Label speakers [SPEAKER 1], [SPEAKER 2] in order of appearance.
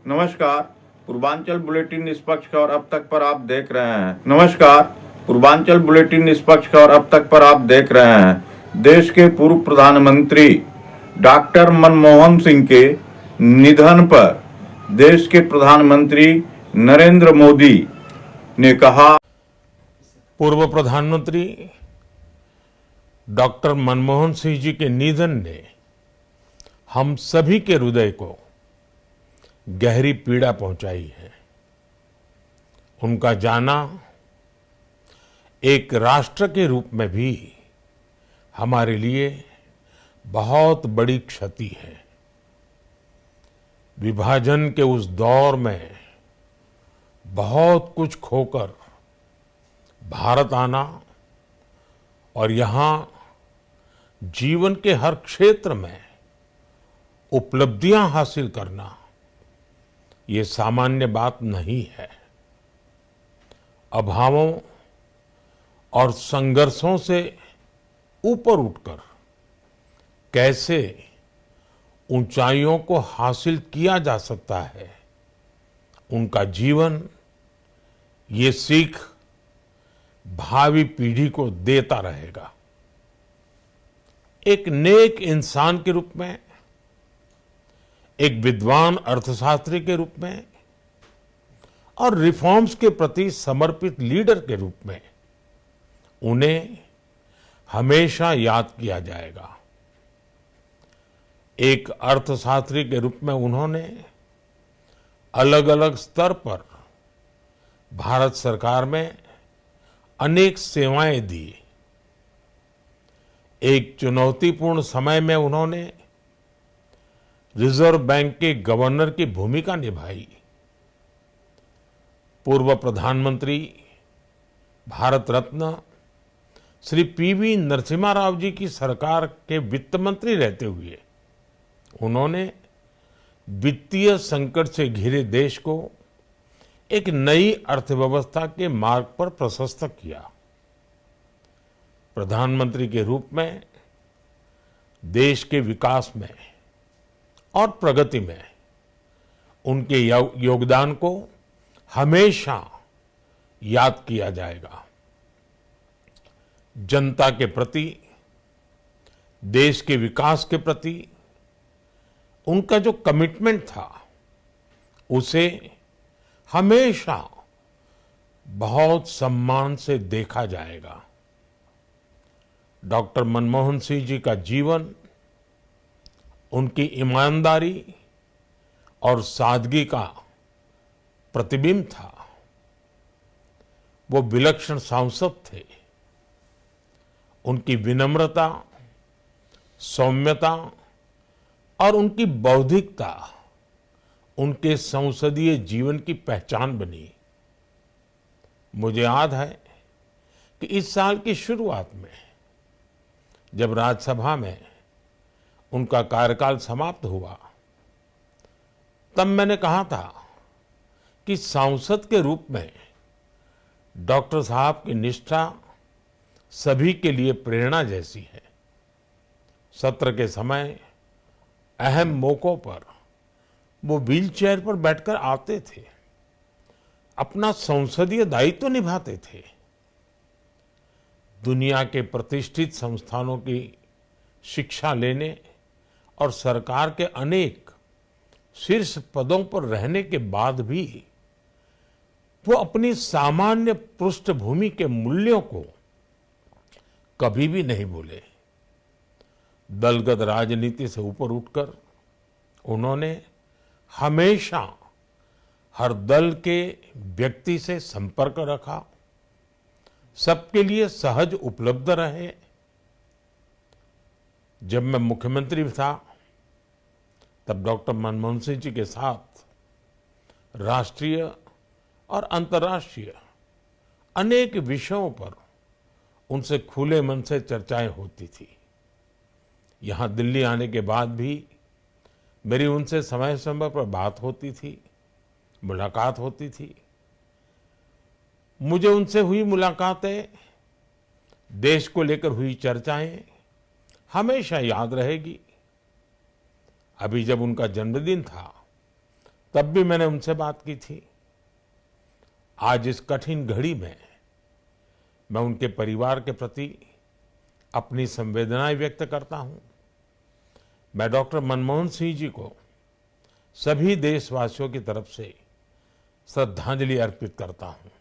[SPEAKER 1] नमस्कार। पूर्वांचल बुलेटिन निष्पक्ष खबर अब तक पर आप देख रहे हैं। नमस्कार। पूर्वांचल बुलेटिन निष्पक्ष खबर अब तक पर आप देख रहे हैं। देश के पूर्व प्रधानमंत्री डॉक्टर मनमोहन सिंह के निधन पर देश के प्रधानमंत्री नरेंद्र मोदी ने कहा,
[SPEAKER 2] पूर्व प्रधानमंत्री डॉक्टर मनमोहन सिंह जी के निधन ने हम सभी के हृदय को गहरी पीड़ा पहुंचाई है। उनका जाना एक राष्ट्र के रूप में भी हमारे लिए बहुत बड़ी क्षति है। विभाजन के उस दौर में बहुत कुछ खोकर भारत आना और यहां जीवन के हर क्षेत्र में उपलब्धियां हासिल करना ये सामान्य बात नहीं है। अभावों और संघर्षों से ऊपर उठकर कैसे ऊंचाइयों को हासिल किया जा सकता है, उनका जीवन ये सीख भावी पीढ़ी को देता रहेगा। एक नेक इंसान के रूप में, एक विद्वान अर्थशास्त्री के रूप में और रिफॉर्म्स के प्रति समर्पित लीडर के रूप में उन्हें हमेशा याद किया जाएगा। एक अर्थशास्त्री के रूप में उन्होंने अलग अलग स्तर पर भारत सरकार में अनेक सेवाएं दी। एक चुनौतीपूर्ण समय में उन्होंने रिजर्व बैंक के गवर्नर की भूमिका निभाई। पूर्व प्रधानमंत्री भारत रत्न श्री पीवी नरसिम्हा राव जी की सरकार के वित्त मंत्री रहते हुए उन्होंने वित्तीय संकट से घिरे देश को एक नई अर्थव्यवस्था के मार्ग पर प्रशस्त किया। प्रधानमंत्री के रूप में देश के विकास में और प्रगति में उनके योगदान को हमेशा याद किया जाएगा। जनता के प्रति, देश के विकास के प्रति उनका जो कमिटमेंट था उसे हमेशा बहुत सम्मान से देखा जाएगा। डॉक्टर मनमोहन सिंह जी का जीवन उनकी ईमानदारी और सादगी का प्रतिबिंब था। वो विलक्षण सांसद थे। उनकी विनम्रता, सौम्यता और उनकी बौद्धिकता उनके संसदीय जीवन की पहचान बनी। मुझे याद है कि इस साल की शुरुआत में जब राज्यसभा में उनका कार्यकाल समाप्त हुआ, तब मैंने कहा था कि सांसद के रूप में डॉक्टर साहब की निष्ठा सभी के लिए प्रेरणा जैसी है। सत्र के समय अहम मौकों पर वो व्हीलचेयर पर बैठकर आते थे, अपना संसदीय दायित्व निभाते थे। दुनिया के प्रतिष्ठित संस्थानों की शिक्षा लेने और सरकार के अनेक शीर्ष पदों पर रहने के बाद भी वो अपनी सामान्य पृष्ठभूमि के मूल्यों को कभी भी नहीं भूले। दलगत राजनीति से ऊपर उठकर उन्होंने हमेशा हर दल के व्यक्ति से संपर्क रखा, सबके लिए सहज उपलब्ध रहे। जब मैं मुख्यमंत्री था तब डॉक्टर मनमोहन सिंह जी के साथ राष्ट्रीय और अंतर्राष्ट्रीय अनेक विषयों पर उनसे खुले मन से चर्चाएं होती थी। यहाँ दिल्ली आने के बाद भी मेरी उनसे समय समय पर बात होती थी, मुलाकात होती थी। मुझे उनसे हुई मुलाकातें, देश को लेकर हुई चर्चाएं हमेशा याद रहेगी। अभी जब उनका जन्मदिन था तब भी मैंने उनसे बात की थी। आज इस कठिन घड़ी में मैं उनके परिवार के प्रति अपनी संवेदनाएं व्यक्त करता हूं। मैं डॉक्टर मनमोहन सिंह जी को सभी देशवासियों की तरफ से श्रद्धांजलि अर्पित करता हूं।